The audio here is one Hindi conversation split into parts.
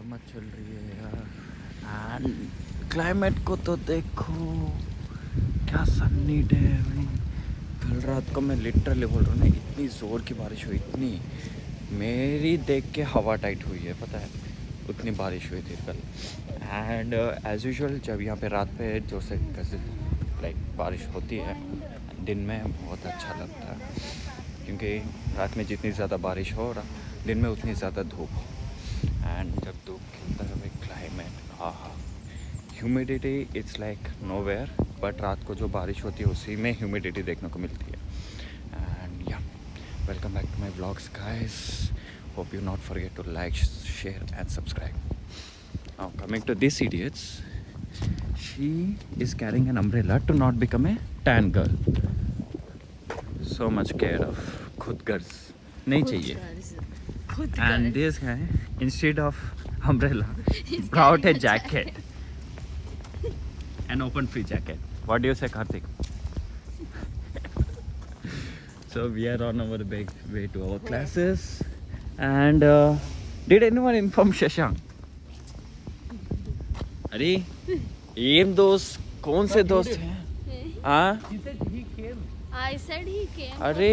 मत चल रही है यार। एंड क्लाइमेट को तो देखो, क्या सन्नी डे है भाई। कल रात को मैं लिटरली बोल रहा हूँ ना, इतनी ज़ोर की बारिश हुई, इतनी मेरी देख के हवा टाइट हुई है, पता है, उतनी बारिश हुई थी कल। एंड एज़ यूजुअल जब यहाँ पे रात पे जोर से कैसे लाइक बारिश होती है, दिन में बहुत अच्छा लगता है, क्योंकि रात में जितनी ज़्यादा बारिश हो दिन में उतनी ज़्यादा धूप हो। एंड जब धूप खिलता है भाई, क्लाइमेट आहा, humidity it's like nowhere, but रात को जो बारिश होती है उसी में ह्यूमिडिटी देखने को मिलती है। And yeah welcome back to my vlogs guys, hope you not forget to like, share and subscribe. Now coming to this idiots, she is carrying an umbrella to not become a tan girl. So much care of खुद गर्ज नहीं चाहिए। And this guy, instead of umbrella, brought a jacket, an open free jacket. What do you say, Karthik? So we are on our way to our classes. And did anyone inform Shashank? अरे ये दोस्त कौन से दोस्त हैं? हाँ? I said he came. अरे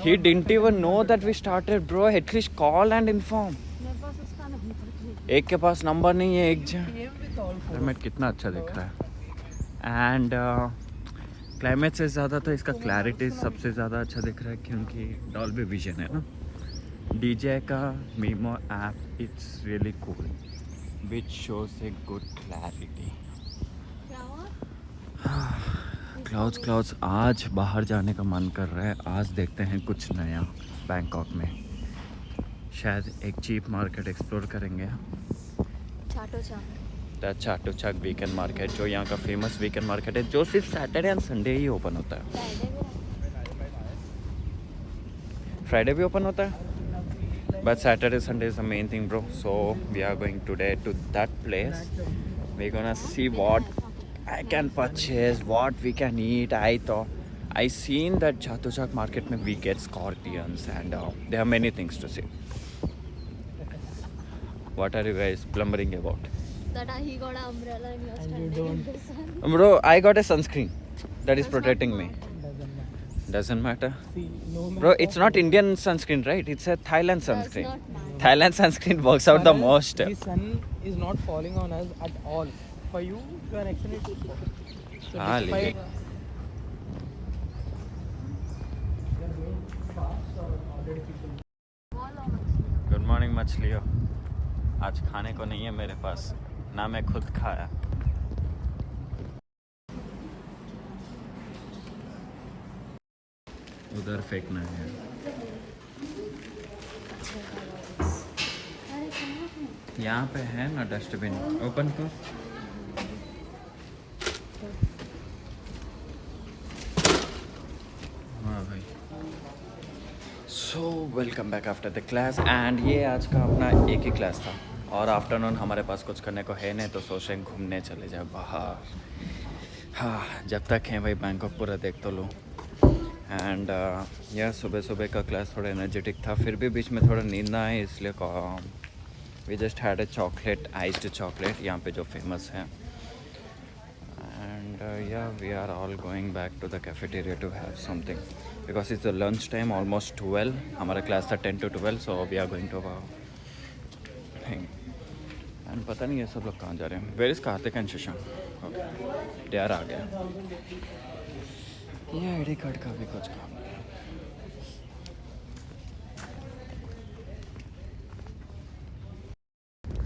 he didn't even know that we started, bro. At least call and inform. मेरे पास उसका नंबर एक के पास नंबर नहीं है, एक जन। क्लाइमेट कितना अच्छा दिख रहा है। एंड क्लाइमेट से ज़्यादा तो इसका क्लैरिटी सबसे ज़्यादा अच्छा दिख रहा है, क्योंकि डॉल्बी विजन है ना। डीजे का memo app it's really cool, which shows a good clarity. Clouds आज बाहर जाने का मन कर रहा है। आज देखते हैं कुछ नया बैंकॉक में। शायद एक चीप मार्केट एक्सप्लोर करेंगे, चाटो चाक वीकेंड मार्केट, जो यहाँ का फेमस वीकेंड मार्केट है, जो सिर्फ Saturday and Sunday he open होता है। फ्राइडे भी ओपन होता है, but Saturday Sunday is the main thing, bro. So we are going today to that place. We're gonna see what I can purchase, what we can eat. I seen that Chatuchak market mein we get scorpions, and there are many things to see. What are you guys blubbering about? That he got an umbrella and you're standing in the sun. Bro, I got a sunscreen that is protecting me. Doesn't matter. Bro, it's not Indian sunscreen, right? It's a Thailand sunscreen. Thailand sunscreen works out the most. The sun is not falling on us at all. For you, you are excellent. So despite good morning मछलियों। आज खाने को नहीं है मेरे पास, ना मैं खुद खाया। उधर फेंकना है। यहाँ पे है ना डस्टबिन, ओपन कर। हाँ भाई। So welcome back after the class. And ये आज का अपना एक ही क्लास था, और आफ्टरनून हमारे पास कुछ करने को है नहीं, तो सोच रहे हैं घूमने चले जाए बाहर। हाँ, जब तक है भाई बैंकॉक पूरा देख तो लो। एंड यह सुबह का क्लास थोड़ा एनर्जेटिक था, फिर भी बीच में थोड़ा नींद ना आए, इसलिए we just had a chocolate, iced chocolate यहाँ पे जो फेमस है। And yeah we are all going back to the cafeteria to have something, because it's the lunch time, almost 12। हमारा क्लास था 10 to 12, so we are going to thing. And पता नहीं ये सब लोग कहाँ जा रहे हैं। Where is Kartik and Shashank? Okay, डर आ गया। ये आईडी कार्ड का भी कुछ काम नहीं है।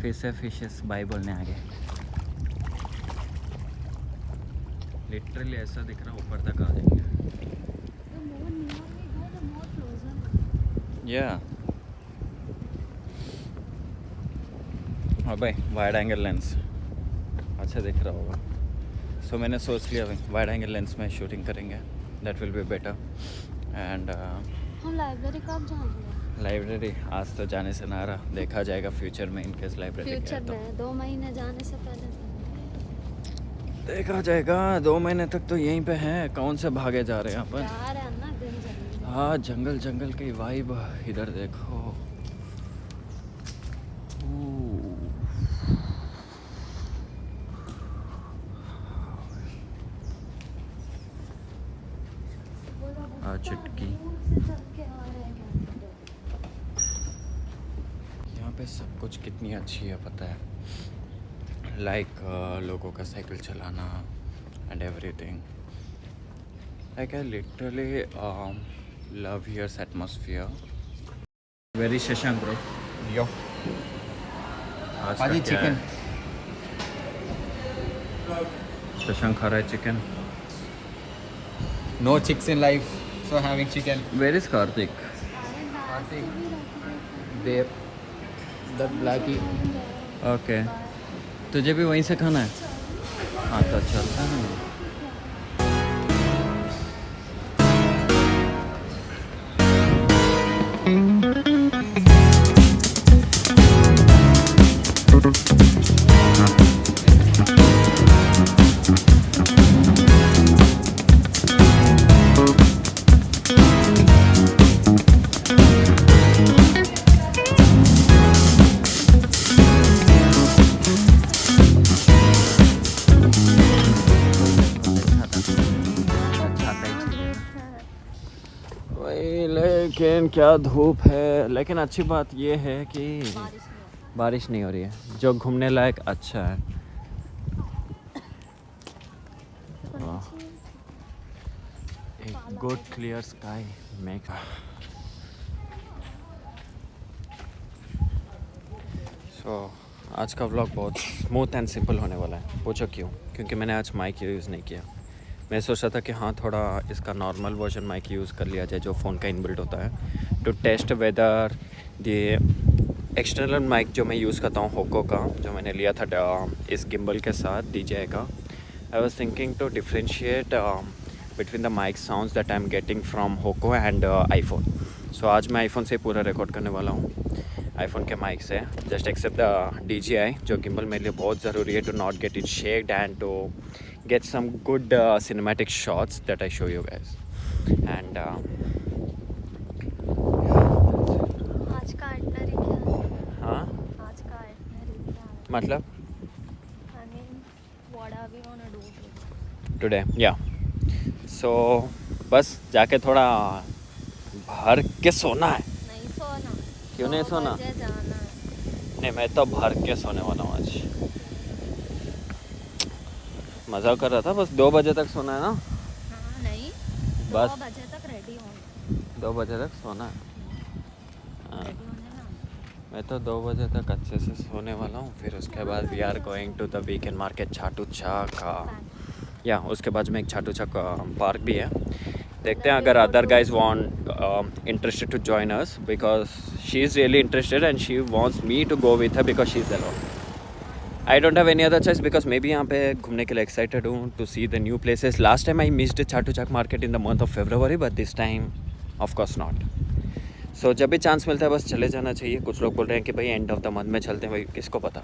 फिशेस बाय बोलने आ गए। लिटरली ऐसा दिख रहा, ऊपर तक आ जाएंगे। या हाँ भाई, वाइड एंगल लेंस अच्छा दिख रहा होगा। सो मैंने सोच लिया भाई, वाइड एंगल लेंस में शूटिंग करेंगे, that will be better. And हम लाइब्रेरी कब जाएंगे? लाइब्रेरी आज तो जाने से ना रहा, देखा जाएगा फ्यूचर में, इनकेस लाइब्रेरी फ्यूचर में 2 महीने जाने से पहले देखा जाएगा। 2 महीने तक तो यहीं पे हैं, कौन से भागे जा रहे हैं अपन। जा रहे हैं ना दिन। हाँ, जंगल की वाइब इधर देखो। चुटकी। यहाँ पे सब कुछ कितनी अच्छी है पता है, लाइक लोगों का साइकिल चलाना and everything. Like I literally love here's atmosphere. Very Shashank bro. Yo. आज का Paji, क्या है? chicken. शशांक खा रहा है chicken. No chicks in life, so having chicken. Where is Kartik? There. That blackie. Okay, तुझे भी वहीं से खाना है? हाँ तो चलता है। वही, लेकिन क्या धूप है। लेकिन अच्छी बात ये है कि बारिश नहीं हो रही है, जो घूमने लायक अच्छा है। एक गुड क्लियर स्काई मेक। सो आज का व्लॉग बहुत स्मूथ एंड सिंपल होने वाला है। पूछो क्यों? क्योंकि मैंने आज माइक यूज़ नहीं किया। मैं सोच रहा था कि हाँ थोड़ा इसका नॉर्मल वर्जन माइक यूज़ कर लिया जाए जो फ़ोन का इनबिल्ट होता है, टू टेस्ट वेदर ये एक्सटर्नल माइक जो मैं यूज़ करता हूँ होको का, जो मैंने लिया था इस गिम्बल के साथ DJI का। I was thinking to differentiate between the mic sounds that I am getting from Hoco and iPhone. So आज मैं आईफोन से पूरा रिकॉर्ड करने वाला हूँ, आईफोन के माइक से, जस्ट एक्सेप्ट द DJI जो गिम्बल मेरे लिए बहुत ज़रूरी है to not get it shaked and to get some good cinematic shots that I show you guys. And आज का आइटनरी क्या है? हाँ आज का आइटनरी क्या है? मतलब I mean, what are we gonna do today? Yeah. So बस जाके थोड़ा भर के सोना है। नहीं सोना। क्यों नहीं 2 सोना? बजे जाना है। नहीं, मैं तो भर के सोने वाला हूँ आज। मज़ा कर रहा था, बस 2 बजे तक सोना है ना? हाँ नहीं, बस 2 बजे तक रेडी होना। 2 बजे तक सोना है। हाँ, रेडी होने ना। मैं तो 2 बजे तक अच्छे से सोने वाला हूँ। फिर उसके बाद we are going to the weekend market Chatuchak. या उसके बाद में एक छाटूचाक पार्क भी है। देखते हैं अगर other guys want interested to join us, because she is really interested and she wants me to go with her because she is alone. I don't have any other choice because मैं भी यहाँ पे घूमने के लिए एक्साइटेड हूँ to see the new places. Last time I missed Chatuchak market in the month of February, but this time of course not. So जब भी चांस मिलता है बस चले जाना चाहिए। कुछ लोग बोल रहे हैं कि भाई एंड ऑफ द मंथ में चलते हैं, भाई किसको पता,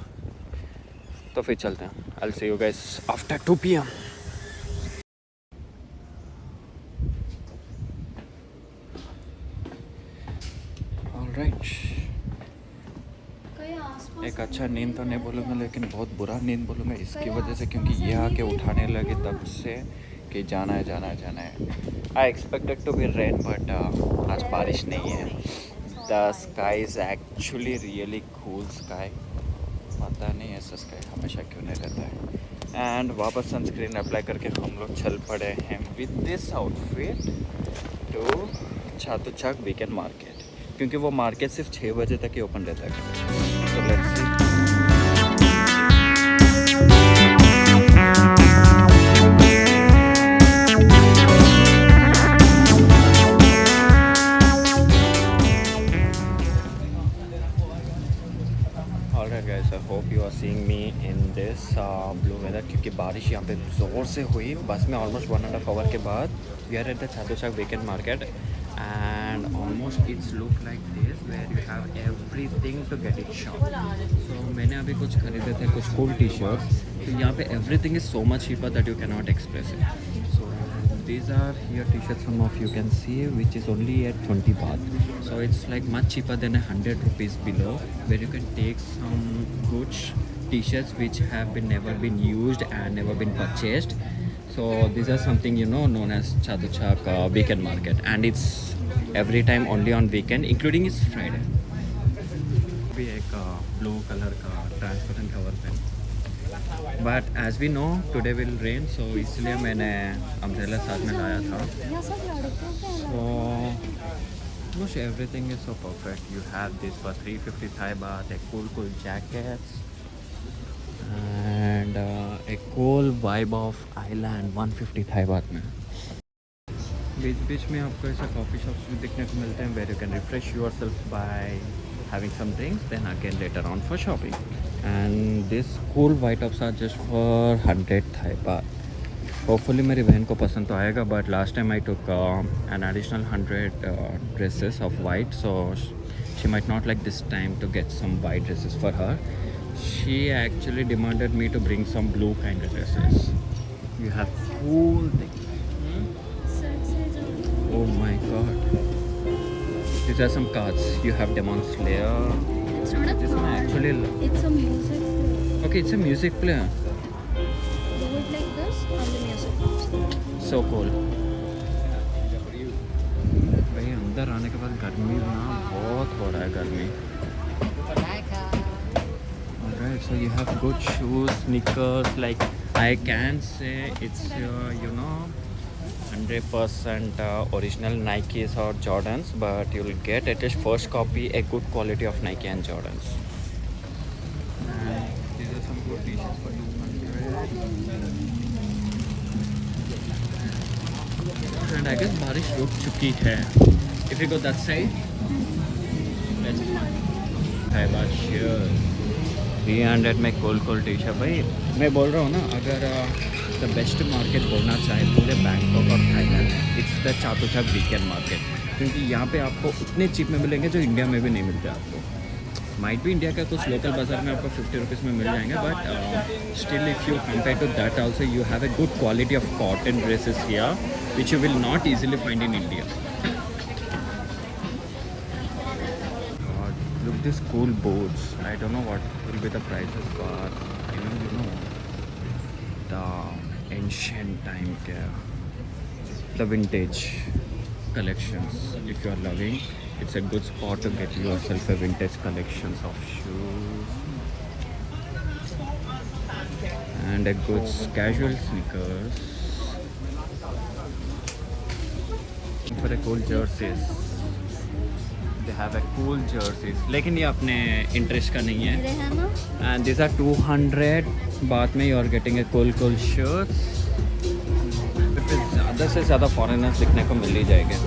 तो फिर चलते हैं। I will see you guys after 2 PM। Alright, एक अच्छा नींद तो नहीं बोलूँगा लेकिन बहुत बुरा नींद बोलूँगा इसकी वजह से, क्योंकि ये आके उठाने लगे तब से कि जाना है जाना है जाना है। I expected to be rain but आज बारिश नहीं है। The sky is actually really cool sky. पता नहीं ऐसा स्काई हमेशा क्यों नहीं रहता है। एंड वापस सनस्क्रीन अप्लाई करके हम लोग चल पड़े हैं with this outfit to Chatuchak weekend market, क्योंकि वो मार्केट सिर्फ 6 बजे तक ही ओपन रहता है। So let's see. Alright guys, I hope you are seeing me in this blue weather, क्योंकि बारिश यहाँ पे ज़ोर से हुई। बस में ऑलमोस्ट 1.5 hour के बाद we are at the Chatuchak weekend market and almost it's look like this where you have everything to get it shop. So मैंने अभी कुछ खरीदे थे, कुछ cool t-shirts। तो यहाँ पे everything is so much cheaper that you cannot express it. So these are here t-shirts, some of you can see, which is only at 20 baht. So it's like much cheaper than 100 rupees below, where you can take some good t-shirts which have been never been used and never been purchased. So these are something known as Chaduchak weekend market, and it's every time only on weekend, including its Friday. भी एक ब्लू कलर का transparent cover pen, but as we know today will rain, so इसलिए मैंने अम्ब्रेला साथ में लाया था. यहाँ सब लड़कों के हैं। So almost everything is so perfect. You have this for 350 Thai baht, a cool jackets, and a cool vibe of island 150 Thai baht में. बीच में आपको ऐसे कॉफ़ी शॉप्स भी देखने को मिलते हैं where you can refresh yourself by having some drinks, then again later on for shopping. And this cool white tops are just for 100 Thai baht. Hopefully मेरी बहन को पसंद तो आएगा, but last time I took an additional 100 dresses of white, so she might not like this time to get some white dresses for her. She actually demanded me to bring some blue kind of dresses. You have cool things. Oh my god. These are some cards. You have Demon Slayer. It's not a This one card. actually It's a music. okay, it's a music player. Do it like this on the music. So cool. भाई अंदर आने के बाद गर्मी ना बहुत हो रहा है गर्मी. Alright, so you have good shoes, sneakers. Like I can say it's 100% original Nikes or Jordans, but you'll get at least first copy a good quality of Nike and Jordans. And these are some good t-shirts for 200. And I guess बारिश रुक चुकी है. If you go that side, that's fine. Thai baht shirt 300 में cool टी-शर्ट. भाई मैं बोल रहा हूँ ना, अगर द बेस्ट मार्केट बोलना चाहे पूरे बैंकॉक और थाईलैंड में, इट्स द चातुचाक वीकेंड मार्केट, क्योंकि यहाँ पे आपको उतने चीप में मिलेंगे जो इंडिया में भी नहीं मिलते आपको. माइट भी इंडिया का कुछ लोकल बाज़ार में आपको 50 रुपीज़ में मिल जाएंगे, but still if you compare to that also you have a good quality of cotton dresses here which you will not easily find in India. Look these cool boots. I don't know what will be the prices, but you know the ancient time care, the vintage collections. If you are loving, it's a good spot to get yourself a vintage collections of shoes and a good casual sneakers for a cool jerseys. They have a cool jerseys, लेकिन ये अपने इंटरेस्ट का नहीं है. मेरे हैं ना. And these are 200 बात में you are getting a cool shirts. ज़्यादा से ज़्यादा फॉरेनर्स दिखने को मिल ही जाएंगे.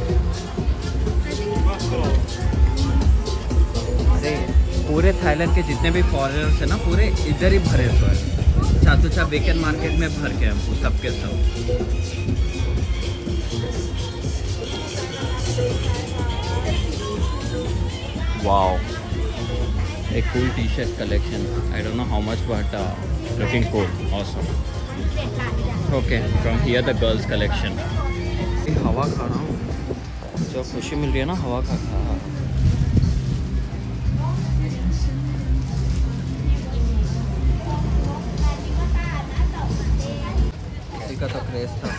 अरे पूरे थाईलैंड के जितने भी फॉरेनर्स हैं ना, पूरे इधर ही भरे हुए हैं. चातुचा वीकेंड मार्केट में भर के हम सबके सब. Wow, a cool t-shirt collection. I don't know how much, but looking cool, awesome. Okay, from here the girls collection. हवा खा रहा हूँ, जो खुशी मिल रही है ना हवा खा खा. किसी का तो क्रेज था.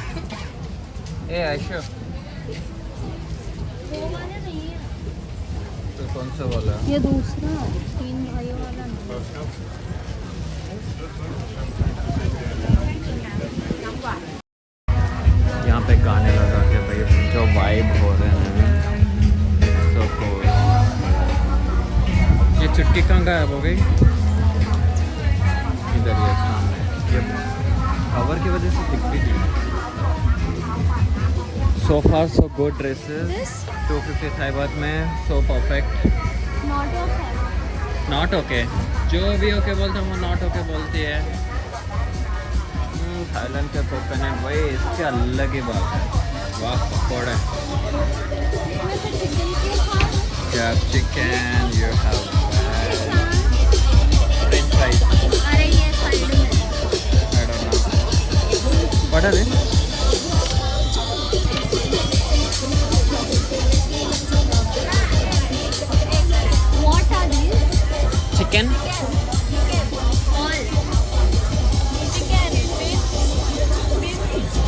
ए आयशा, वो वाला नहीं है. तो कौन सा वाला? ये दूसरा 3 भाइयों वाला नहीं. यहाँ पे गाने लगा के भाई जो वाइब हो रहे हैं तो cool. ये चुटकी कहाँ गायब हो गई? इधर ही है सामने. ये कवर की वजह से दिख भी नहीं. So far so good dresses. This 250 Thai baht में so perfect. not okay. Not okay. जो भी ओके बोलते हैं वो नॉट ओके बोलती है. थाईलैंड के कोकोनट भाई इसके अलग ही बात है. वाह पकौड़े. इसमें से चिकन क्यों खा रहे हो? Crab chicken, you have French fries. अरे ये साइड में. I don't know. What are they? What are these? Chicken. All. Chicken,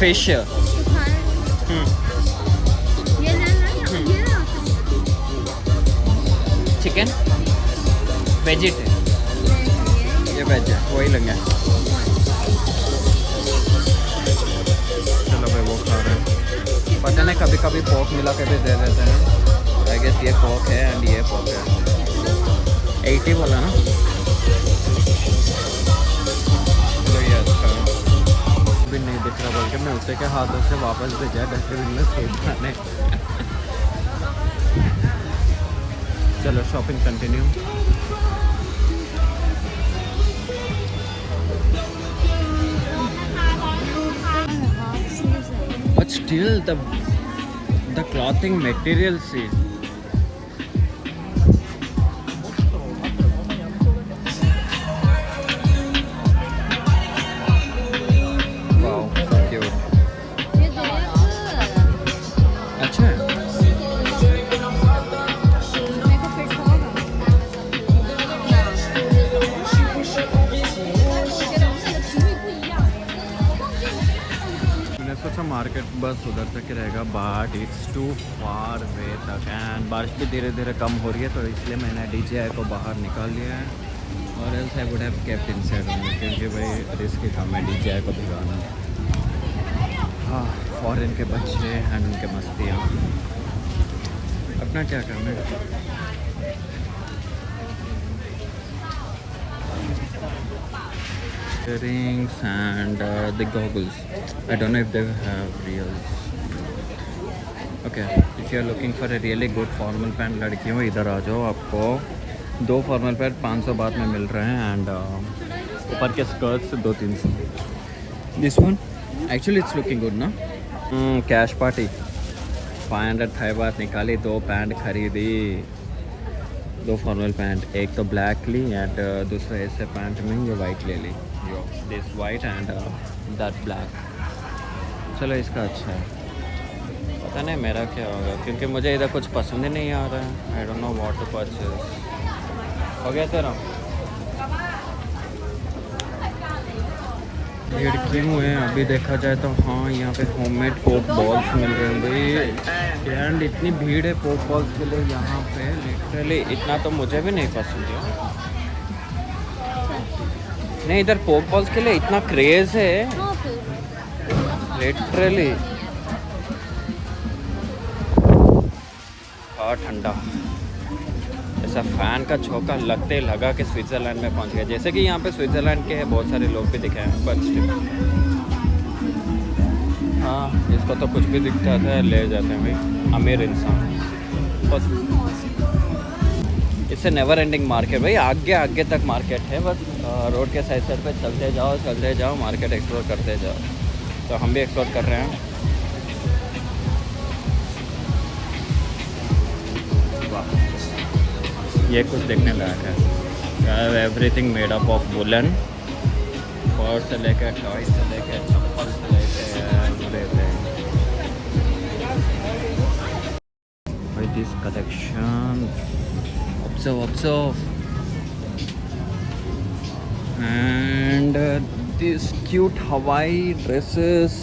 fish तो खाना ये लेना ये ना चिकन वेजिट ये वेज है वही लेंगे। चलो भाई वो खा रहे हैं। पता नहीं कभी कभी पोक मिला के भी दे देते हैं। आई गेस ये पोक है एंड ये पोक है। 80 बोला ना। चलो ये अच्छा भी नहीं दिख रहा बल्कि मैं उसे के हाथों से वापस भेजा डस्टबिन में फेंक खाने। चलो shopping continue. But still the clothing material see. Wow, so cute. ये देख अच्छा है। मेरे को फिट होगा मैंने सोचा मार्केट बस उधर तक ही रहेगा बट इट्स टू फार वे तक एंड बारिश भी धीरे धीरे कम हो रही है तो इसलिए मैंने DJI को बाहर निकाल लिया है और else I would have kept inside only क्योंकि भाई रिस्क काम है DJI को भिगाना। हाँ फॉरेन के बच्चे एंड उनके मस्तियाँ अपना क्या काम है। Earrings and the goggles. I don't know if they have reals. Okay, if you are looking for a really good formal pant, लड़कियों इधर आ जाओ। आपको 2 फॉर्मल पैंट 500 बात में मिल रहे हैं एंड ऊपर के skirts 200-300। This one actually it's looking good ना। कैश पार्टी 500 थाई बात निकाली 2 पैंट खरीदी 2 फॉर्मल पैंट एक तो ब्लैक ली एंड दूसरा ऐसे पैंट में ये वाइट ले ली yo this white and that black. चलो इसका अच्छा है। पता नहीं मेरा क्या होगा क्योंकि मुझे इधर कुछ पसंद ही नहीं आ रहा है। I don't know what to purchase. हो गया तेरा भीड़ क्यों है अभी देखा जाए तो। हाँ यहाँ पे होममेड पोक बॉल्स मिल रहे हैं भाई एंड इतनी भीड़ है पोक बॉल्स के लिए यहाँ पे लिटरली इतना तो मुझे भी नहीं पसंद है। नहीं इधर पोक बॉल्स के लिए इतना क्रेज है हाँ फिर लिटरली। हाँ ठंडा ऐसा फैन का झोंका लगते लगा कि स्विट्ज़रलैंड में पहुंच गया। जैसे कि यहाँ पे स्विट्ज़रलैंड के बहुत सारे लोग भी दिखे हैं बट हाँ इसको तो कुछ भी दिखता है ले जाते हैं भाई अमीर इंसान बस। इससे नेवर एंडिंग मार्केट भाई आगे आगे तक मार्केट है बस। रोड के साइड साइड पे चलते जाओ मार्केट एक्सप्लोर करते जाओ। तो हम भी एक्सप्लोर कर रहे हैं। ये कुछ देखने लायक है। Everything made up of woollen purse से लेकर टॉय से लेकर चप्पल से लेकर भाई this collection observe and this cute हवाई ड्रेसेस।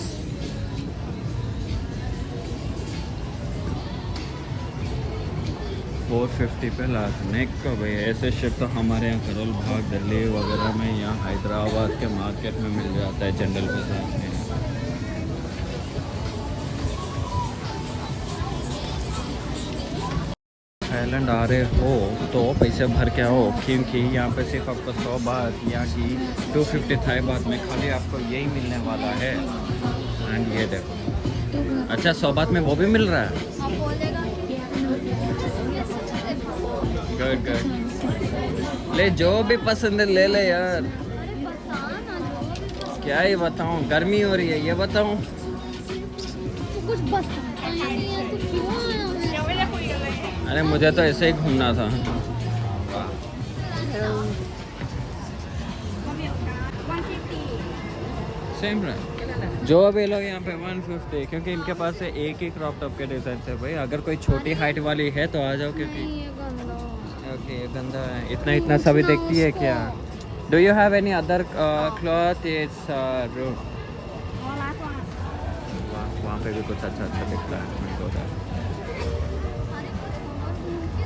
$450 पे लाने का भाई ऐसे शिप तो हमारे यहाँ करोल बाग दिल्ली वगैरह में यहाँ हैदराबाद के मार्केट में मिल जाता है जनरल बाजार में। थाईलैंड आ रहे हो तो पैसे भर के आओ क्योंकि यहाँ पे सिर्फ आपको 100 बात या कि 250 थाई बात में खाली आपको यही मिलने वाला है। एंड ये देखो अच्छा 100 बात में वो भी मिल रहा है। आप बोलेगा गुड गुड ले जो भी पसंद है ले ले यार। बता ना क्या ही बताऊँ गर्मी हो रही है ये बताऊँ। तो कुछ बताता ही नहीं है तो क्यों आया मैं? अरे मुझे तो ऐसे ही घूमना था। सेम रहा जो अभी लोग यहाँ पे 150 क्योंकि इनके पास से एक ही क्रॉप टॉप के डिज़ाइन है भाई। अगर कोई छोटी हाइट वाली है तो आ जाओ क्योंकि नहीं, ये गंदा। ओके ये गंदा है इतना इतना सभी देखती है क्या। Do you have any other cloth it's पे भी कुछ अच्छा अच्छा दिख रहा है मेरे को उधर।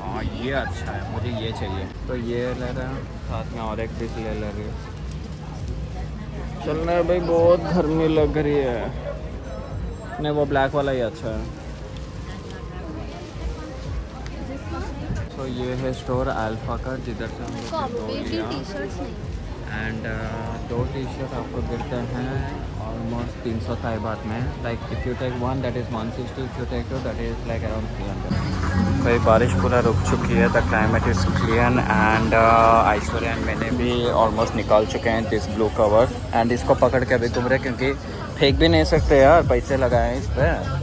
हाँ ये अच्छा है, मुझे ये चाहिए, तो ये ले रहा है, साथ में और एक पीस ले रही है। चलना है भाई, बहुत गर्मी लग रही है। नहीं वो ब्लैक वाला ही अच्छा है। तो ये है स्टोर अल्फा का, जिधर से हम इसको लोग अब ने दो की लिया। टी-शर्ट्स नहीं एंड 2 टी-शर्ट आपको गिरते हैं ऑलमोस्ट 300 थाई बात में। Like if you take 1 that is 160, if you take 2 that is like around 300। भाई बारिश पूरा रुक चुकी है, the climate is clear and Aishwarya and मैंने भी ऑलमोस्ट निकाल चुके हैं दिस ब्लू कवर। एंड इसको पकड़ के अभी घूम रहे क्योंकि फेंक भी नहीं सकते यार, पैसे लगाए हैं इस पर।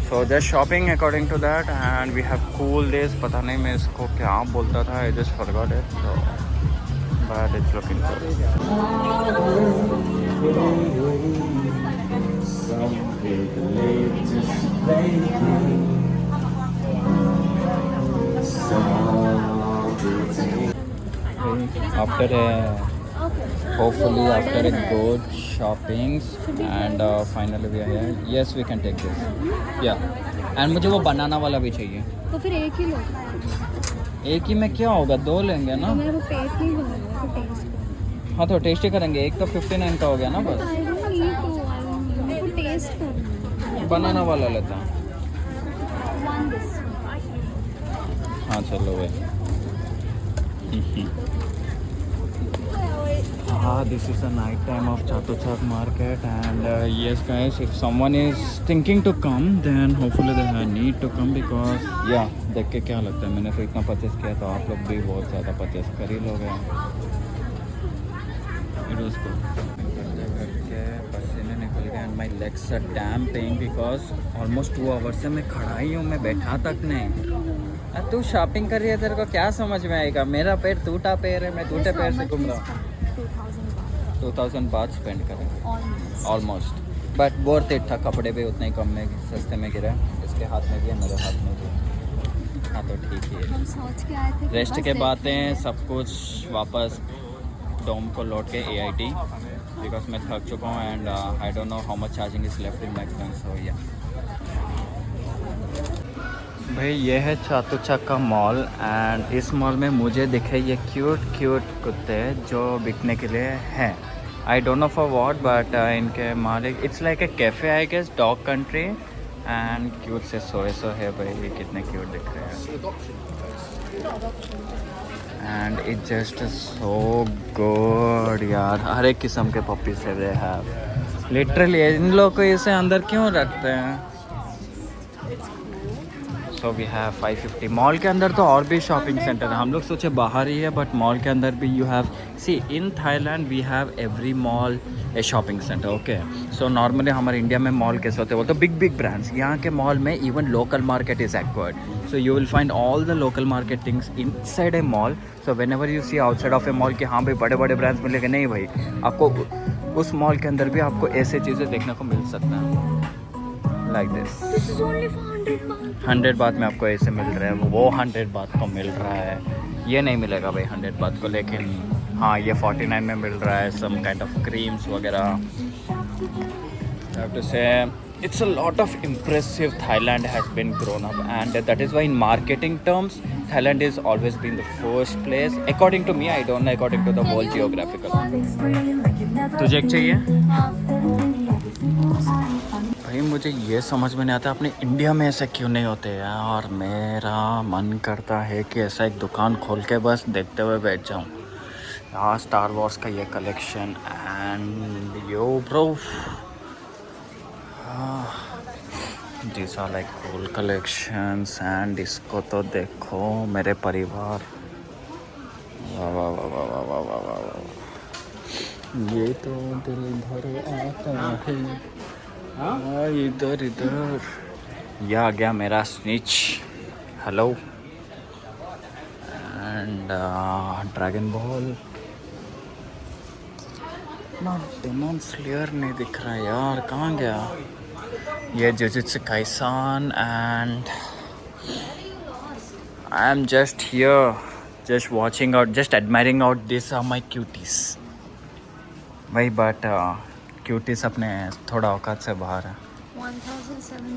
So just shopping according to that and we have cool this, पता नहीं मैं इसको क्या बोलता था, आई जस्ट फॉरगॉट इट, तो but it's looking good. After hopefully after a good shoppings and finally we are here. Yes, we can take this. Yeah. And मुझे वो बनाना वाला भी चाहिए। तो फिर एक ही लो, एक ही में क्या होगा, 2 लेंगे ना। तो मेरे को पेट नहीं भरेगा, तो टेस्ट हाँ तो टेस्ट ही करेंगे, एक तो 59 का हो गया ना बस। आई डोंट नीड टू, मेरे को टेस्ट करना है। बनाना वाला लेता हूँ। वन दिस, हाँ चलो भाई। हाँ, this is a night time of Chatuchak market and yes guys, if someone is thinking to come then hopefully they need to come because या देख के क्या लगता है, मैंने तो इतना परचेस किया तो आप लोग भी बहुत ज़्यादा परचेस कर ही लोगे। It was good. करके पसीने निकल गए and my legs are damn paining because almost 2 hours से मैं खड़ा ही हूँ, मैं बैठा तक नहीं। तू शॉपिंग कर रही है, तेरे को क्या समझ में आएगा, मेरा पैर टूटा पैर है, मैं टूटे पैर से घूम रहा हूँ। 2000 बात स्पेंड करें ऑलमोस्ट, बट वर्थ इट था, कपड़े भी उतने ही कम में सस्ते में गिरा। इसके हाथ में भी है, मेरे हाथ में भी है, हाँ तो ठीक ही है। सोच के आए थे रेस्ट के बातें सब कुछ वापस डोम को लौट के AIT बिकॉज मैं थक चुका हूँ and I don't know how much charging is left in my phone, so या भाई ये है चातुचाक का मॉल एंड इस मॉल में मुझे दिखे ये क्यूट कुत्ते जो बिकने के लिए हैं। I don't know for what but इनके मालिक, it's like a cafe I guess, dog country and cute से सोए है भाई, ये कितने क्यूट दिख रहे हैं and it just so good यार। हर एक किस्म के पपी से दे हैव लिटरली, इन लोग को इसे अंदर क्यों रखते हैं। So we have 550। मॉल के अंदर तो और भी शॉपिंग सेंटर है, हम लोग सोचे बाहर ही है बट मॉल के अंदर भी you have see in Thailand we have every mall a shopping centre. Okay so normally हमारे इंडिया में मॉल कैसे होते हैं, वो तो बिग ब्रांड्स, यहाँ के मॉल में even local market is acquired, so you will find all the local market things inside a mall. So whenever you see outside of a mall कि हाँ भाई बड़े ब्रांड्स मिलेंगे, नहीं भाई, आपको उस मॉल के अंदर भी आपको ऐसे चीज़ें देखने को मिल सकता है लाइक दिस। 100 बात में आपको ऐसे मिल रहा है, वो 100 बात को मिल रहा है, ये नहीं मिलेगा भाई 100 बात को, लेकिन हाँ ये 49 में मिल रहा है, सम काइंड ऑफ क्रीम्स वगैरह। हैव टू से it's a lot of impressive Thailand has been grown up and that is why in marketing terms Thailand is always been the first place according to me, I don't know according to the whole geographical। तुझे एक चाहिए भाई, मुझे ये समझ में नहीं आता अपने इंडिया में ऐसे क्यों नहीं होते यार। मेरा मन करता है कि ऐसा एक दुकान खोल के बस देखते हुए बैठ जाऊँ यार। स्टार वॉर्स का ये collection and yo bro, these are like cool collections and इसको तो देखो मेरे परिवार, वाह वाह वाह वाह वाह वाह वाह वाह वाह, ये तो दिल भर आता है इधर ये आ गया मेरा snitch, hello and Dragon Ball ना, डेमन स्लेयर नहीं दिख रहा यार, कहाँ गया ये Jujutsu Kaisen and I am just here just watching out, just admiring out, this are my cuties भाई, बट क्यूटीज अपने थोड़ा औकात से बाहर है।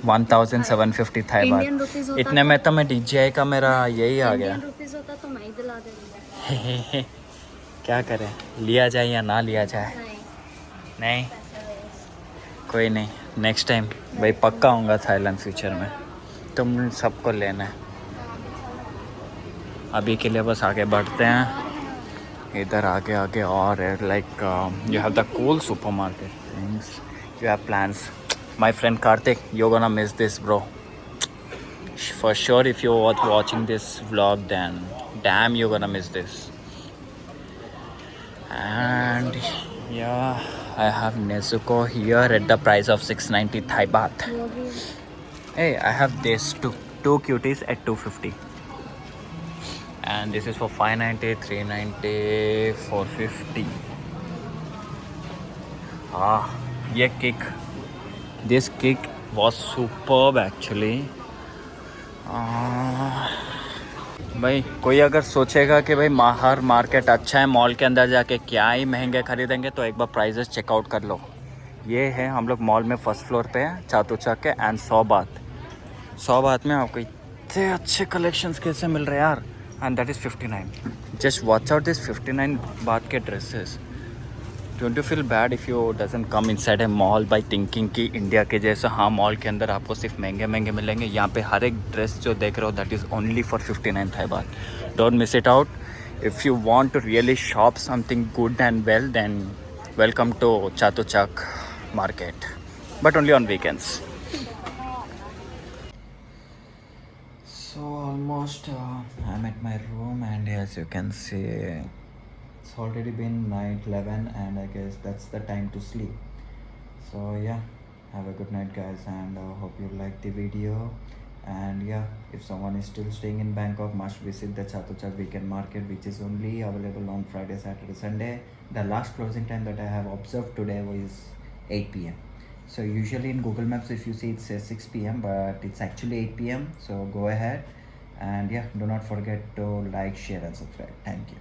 1750 थाई Indian बात। rupees होता इतने में तो मैं DJI का मेरा यही आ गया। इंडियन रुपीस होता तो मैं ही दिला देती। क्या करें, लिया जाए या ना लिया जाए? नहीं, नहीं, पैसे waste। कोई नहीं, नेक्स्ट टाइम भाई पक्का आऊँगा थाईलैंड फ्यूचर में। तुम सबको लेना है। अभी के लिए बस आगे बढ़ते हैं। इधर आगे आगे और like you have the cool supermarket things, you have plans. My friend Kartik, you gonna miss this bro for sure. If you're watching this vlog, then damn, you're gonna miss this. And yeah, I have Nezuko here at the price of 690 Thai baht. वो भी Hey, I have this two cuties at 250. And this is for 590, 390, 450. Ah, ये kick. This kick was superb actually. भाई कोई अगर सोचेगा कि भाई हर मार्केट अच्छा है, मॉल के अंदर जाके क्या ही महंगे खरीदेंगे, तो एक बार प्राइजेस चेकआउट कर लो। ये है, हम लोग मॉल में फर्स्ट फ्लोर पे है, चातुचाक के, एंड 100 बात में आपको इतने अच्छे कलेक्शंस कैसे मिल रहे हैं यार। And that is 59। Just watch out this 59 बात के dresses. Don't you feel bad if you doesn't come inside a mall by thinking कि इंडिया के जैसे हाँ मॉल के अंदर आपको सिर्फ महंगे महंगे मिलेंगे। यहाँ पे हर एक ड्रेस जो देख रहे हो that is only for 59 Thai baht. Don't miss it out. If you want to really shop something good and well, then welcome to Chatuchak market, but only on weekends. So almost I'm at my room, and as you can see it's already been night 11, and I guess that's the time to sleep. So yeah, have a good night guys, and hope you like the video. And yeah, if someone is still staying in Bangkok, must visit the Chatuchak weekend market, which is only available on Friday, Saturday, Sunday. The last closing time that I have observed today was 8 p.m. So usually in Google Maps, if you see, it says 6 p.m, but it's actually 8 p.m. So go ahead, and yeah, do not forget to like, share and subscribe. Thank you.